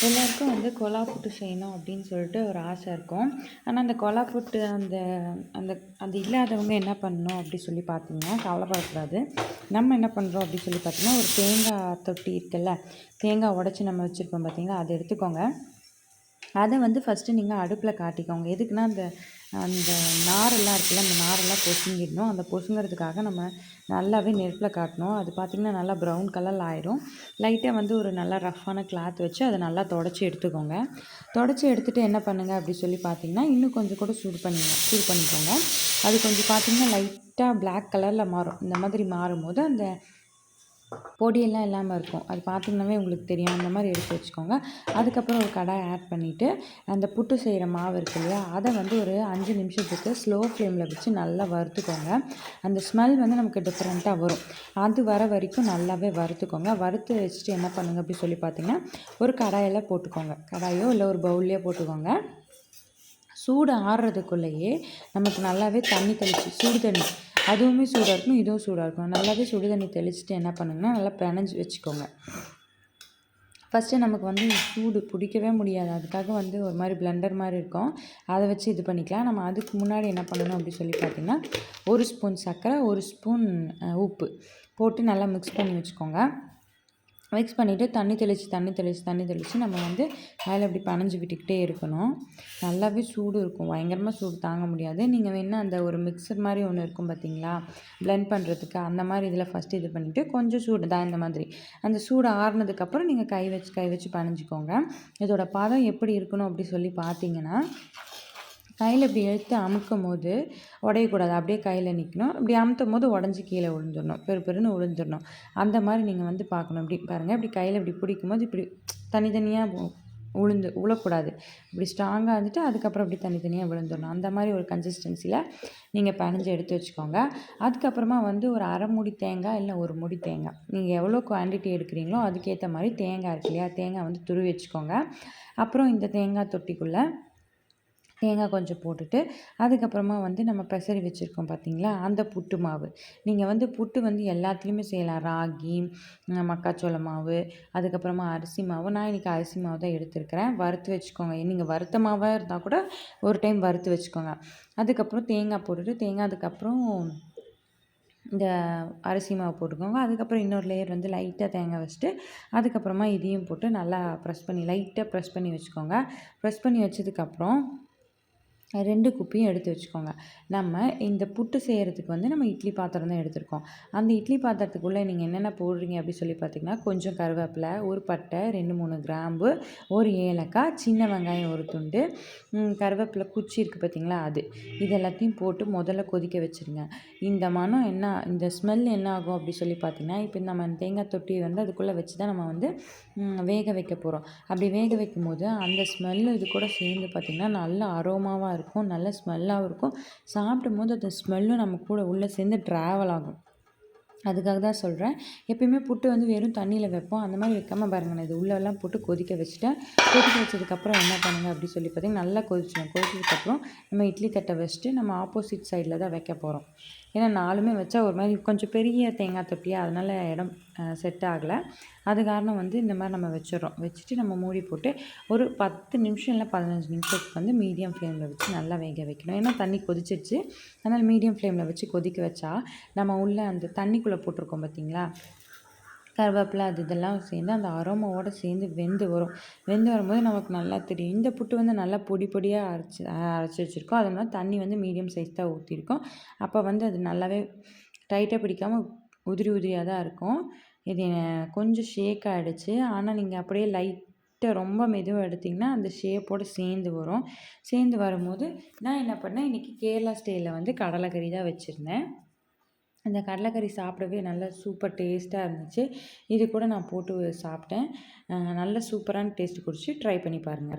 எல்லாருக்கும் வந்து கொழா புட்டு செய்யணும் அப்படின்னு சொல்லிட்டு ஒரு ஆசை இருக்கும். ஆனால் அந்த கொழா புட்டு அந்த அந்த அது இல்லாதவங்க என்ன பண்ணணும் அப்படி சொல்லி பார்த்தீங்கன்னா, கவலைப்படக்கூடாது. நம்ம என்ன பண்ணுறோம் அப்படி சொல்லி பார்த்தீங்கன்னா, ஒரு தேங்காய் தொட்டி இருக்குல்ல, தேங்காய் உடைச்சி நம்ம வச்சுருப்போம் பார்த்தீங்களா, அதை எடுத்துக்கோங்க. அதை வந்து ஃபஸ்ட்டு நீங்கள் அடுப்பில் காட்டிக்கோங்க. எதுக்குன்னா, அந்த அந்த நாரெல்லாம் இருக்குல்ல, அந்த நாரெல்லாம் பொசுங்கிடணும். அந்த பொசுங்கிறதுக்காக நம்ம நல்லாவே நெருப்பில் காட்டணும். அது பார்த்திங்கன்னா நல்லா ப்ரௌன் கலரில் ஆயிரும். லைட்டாக வந்து ஒரு நல்லா ரஃப்பான கிளாத் வச்சு அதை நல்லா தொடச்சி எடுத்துக்கோங்க. தொடச்சி எடுத்துகிட்டு என்ன பண்ணுங்கள் அப்படி சொல்லி பார்த்தீங்கன்னா, இன்னும் கொஞ்சம் கூட சூடு பண்ணிக்கோங்க. அது கொஞ்சம் பார்த்திங்கன்னா லைட்டாக பிளாக் கலரில் மாறும். இந்த மாதிரி மாறும்போது அந்த பொடியெல்லாம் இல்லாமல் இருக்கும். அது பார்த்திங்கனாவே உங்களுக்கு தெரியும். அந்த மாதிரி எடுத்து வச்சுக்கோங்க. அதுக்கப்புறம் ஒரு கடாய் ஆட் பண்ணிவிட்டு, அந்த புட்டு செய்கிற மாவு இருக்கு இல்லையா, அதை வந்து ஒரு 5 நிமிஷத்துக்கு ஸ்லோ ஃப்ளேமில் வச்சு நல்லா வறுத்துக்கோங்க. அந்த ஸ்மெல் வந்து நமக்கு டிஃப்ரெண்ட்டாக வரும். அது வர வரைக்கும் நல்லாவே வறுத்துக்கோங்க. வறுத்து வச்சுட்டு என்ன பண்ணுங்க அப்படி சொல்லி பார்த்தீங்கன்னா, ஒரு கடாயில் போட்டுக்கோங்க. கடாயோ இல்லை ஒரு பவுல்லையோ போட்டுக்கோங்க. சூடு ஆறுறதுக்குள்ளேயே நமக்கு நல்லாவே தண்ணி தெளித்து சுடு தண்ணி, அதுவுமே சூடாக இருக்கணும், இதுவும் சூடாக இருக்கணும். நல்லாவே சுடு தண்ணி தெளிச்சுட்டு என்ன பண்ணுங்கன்னா, நல்லா பெனஞ்சு வச்சுக்கோங்க. ஃபஸ்ட்டு நமக்கு வந்து சூடு பிடிக்கவே முடியாது. அதுக்காக வந்து ஒரு மாதிரி பிளெண்டர் மாதிரி இருக்கும். அதை வச்சு இது பண்ணிக்கலாம். நம்ம அதுக்கு முன்னாடி என்ன பண்ணணும் அப்படி சொல்லி பார்த்தீங்கன்னா, 1 ஸ்பூன் சர்க்கரை, 1 ஸ்பூன் உப்பு போட்டு நல்லா மிக்ஸ் பண்ணி வச்சுக்கோங்க. மிக்ஸ் பண்ணிவிட்டு தண்ணி தெளித்து நம்ம வந்து அதில் இப்படி பனஞ்சு விட்டுக்கிட்டே இருக்கணும். நல்லாவே சூடு இருக்கும். பயங்கரமாக சூடு தாங்க முடியாது. நீங்கள் வேணால் அந்த ஒரு மிக்சர் மாதிரி ஒன்று இருக்கும் பார்த்தீங்களா, பிளெண்ட் பண்ணுறதுக்கு, அந்த மாதிரி இதில் ஃபஸ்ட்டு இது பண்ணிவிட்டு கொஞ்சம் சூடு தான் இந்த மாதிரி அந்த சூடு ஆறுனதுக்கப்புறம் நீங்கள் கை வச்சு பனஞ்சிக்கோங்க. இதோட பதம் எப்படி இருக்கணும் அப்படி சொல்லி பார்த்தீங்கன்னா, கையில் இப்படி எடுத்து அமுக்கும் போது உடையக்கூடாது. அப்படியே கையில் நிற்கணும். இப்படி அமுத்தும் போது உடஞ்சி கீழே விழுந்துடணும். பெருன்னு விழுந்துடணும். அந்த மாதிரி நீங்கள் வந்து பார்க்கணும். இப்படி பாருங்கள், இப்படி கையில் இப்படி பிடிக்கும்போது இப்படி தனித்தனியாக விழக்கூடாது. இப்படி ஸ்ட்ராங்காக இருந்துட்டு அதுக்கப்புறம் இப்படி தனித்தனியாக விழுந்துடணும். அந்த மாதிரி ஒரு கன்சிஸ்டன்சியில் நீங்கள் பினஞ்சு எடுத்து வச்சுக்கோங்க. அதுக்கப்புறமா வந்து ஒரு அரை மூடி தேங்காய் இல்லை ஒரு மூடி தேங்காய், நீங்கள் எவ்வளோ குவான்டிட்டி எடுக்கிறீங்களோ அதுக்கேற்ற மாதிரி தேங்காய் இருக்கு இல்லையா, தேங்காய் வந்து துருவி வச்சுக்கோங்க. அப்புறம் இந்த தேங்காய் தொட்டிக்குள்ளே தேங்காய் கொஞ்சம் போட்டுட்டு, அதுக்கப்புறமா வந்து நம்ம பெசரி வச்சுருக்கோம் பார்த்தீங்களா, அந்த புட்டு மாவு. நீங்கள் வந்து புட்டு வந்து எல்லாத்துலேயுமே செய்யலாம். ராகி, மக்காச்சோள மாவு, அதுக்கப்புறமா அரிசி மாவு. நான் இன்றைக்கி அரிசி மாவு தான் எடுத்துருக்கிறேன். வறுத்து வச்சுக்கோங்க. நீங்கள் வறுத்த மாவாக இருந்தால் கூட ஒரு டைம் வறுத்து வச்சுக்கோங்க. அதுக்கப்புறம் தேங்காய் போட்டுட்டு, அதுக்கப்புறம் இந்த அரிசி மாவு போட்டுக்கோங்க. அதுக்கப்புறம் இன்னொரு லேயர் வந்து லைட்டாக தேங்காய் வச்சுட்டு, அதுக்கப்புறமா இதையும் போட்டு நல்லா லைட்டாக ப்ரெஸ் பண்ணி வச்சுக்கோங்க. ப்ரெஸ் பண்ணி வச்சதுக்கப்புறம் 2 குப்பியும் எடுத்து வச்சுக்கோங்க. நம்ம இந்த புட்டு செய்கிறதுக்கு வந்து நம்ம இட்லி பாத்திரம் தான் எடுத்திருக்கோம். அந்த இட்லி பாத்திரத்துக்குள்ளே நீங்கள் என்னென்ன போடுறீங்க அப்படி சொல்லி பார்த்தீங்கன்னா, கொஞ்சம் கருவேப்பிலை, ஒரு பட்டை, 2, 3 கிராம்பு, ஒரு ஏலக்காய், சின்ன வெங்காயம் ஒரு துண்டு, கருவேப்பிலை குச்சி இருக்குது பார்த்தீங்களா அது. இது எல்லாத்தையும் போட்டு முதல்ல கொதிக்க வச்சுருங்க. இந்த மணம் இந்த ஸ்மெல் என்ன ஆகும் அப்படி சொல்லி பார்த்தீங்கன்னா, இப்போ நம்ம தேங்காய் தொட்டி வந்து அதுக்குள்ளே வச்சு தான் நம்ம வந்து வேக வைக்க போகிறோம். அப்படி வேக வைக்கும்போது அந்த ஸ்மெல்லும் இது கூட சேர்ந்து பார்த்திங்கன்னா நல்ல அரோமாவாக இருக்கும், நல்ல ஸ்மெல்லாகவும் இருக்கும். சாப்பிடும்போது அந்த ஸ்மெல்லும் நம்ம கூட உள்ளே சேர்ந்து ட்ராவல் ஆகும். அதுக்காக தான் சொல்கிறேன். எப்பயுமே புட்டு வந்து வெறும் தண்ணியில் வைப்போம். அந்த மாதிரி வைக்காமல் பாருங்கள், நான் இது உள்ளெல்லாம் போட்டு கொதிக்க வச்சுட்டேன். கொதிக்க வச்சதுக்கப்புறம் என்ன பண்ணுங்க அப்படி சொல்லி பார்த்தீங்கன்னா, நல்லா கொதிச்சிடும். கொதிச்சதுக்கப்புறம் நம்ம இட்லி தட்டை வச்சுட்டு நம்ம ஆப்போசிட் சைடில் தான் வைக்க போகிறோம். ஏன்னா 4மே வச்சா ஒரு மாதிரி கொஞ்சம் பெரிய தேங்காய் தொட்டியாக, அதனால் இடம் செட் ஆகலை. அது காரணம் வந்து இந்த மாதிரி நம்ம வச்சிடறோம். வச்சுட்டு நம்ம மூடி போட்டு ஒரு 10 நிமிஷம் இல்லை 15 நிமிஷத்துக்கு வந்து மீடியம் ஃப்ளேமில் வச்சு நல்லா வேக வைக்கணும். ஏன்னா தண்ணி கொதிச்சிருச்சு. அதனால் மீடியம் ஃப்ளேமில் வச்சு கொதிக்க வச்சா நம்ம உள்ள அந்த தண்ணிக்குள்ளே போட்டிருக்கோம் பார்த்தீங்களா, கருவேப்பிலை இதெல்லாம் சேர்ந்து அந்த அரோமாவோடு சேர்ந்து வெந்து வரும். வெந்து வரும்போது நமக்கு நல்லா தெரியும். இந்த புட்டு வந்து நல்லா பொடியாக அரைச்சி வச்சுருக்கோம். அதனால தண்ணி வந்து மீடியம் சைஸ் தான் ஊற்றிருக்கோம். அப்போ வந்து அது நல்லாவே டைட்டாக பிடிக்காமல் உதிரியாக தான் இருக்கும். இது கொஞ்சம் ஷேக் ஆகிடுச்சு. ஆனால் நீங்கள் அப்படியே லைட்டாக ரொம்ப மெதுவாக எடுத்திங்கன்னா அந்த ஷேப்போடு சேர்ந்து வரும். சேர்ந்து வரும்போது நான் என்ன பண்ணேன், இன்றைக்கி கேரளா ஸ்டைலில் வந்து கடலைக்கறி தான் வச்சுருந்தேன். அந்த கடலைக்கறி சாப்பிடவே நல்லா சூப்பர் டேஸ்ட்டாக இருந்துச்சு. இது கூட நான் போட்டு சாப்பிட்டேன். நல்ல சூப்பரான டேஸ்ட் கொடுத்துச்சு. ட்ரை பண்ணி பாருங்கள்.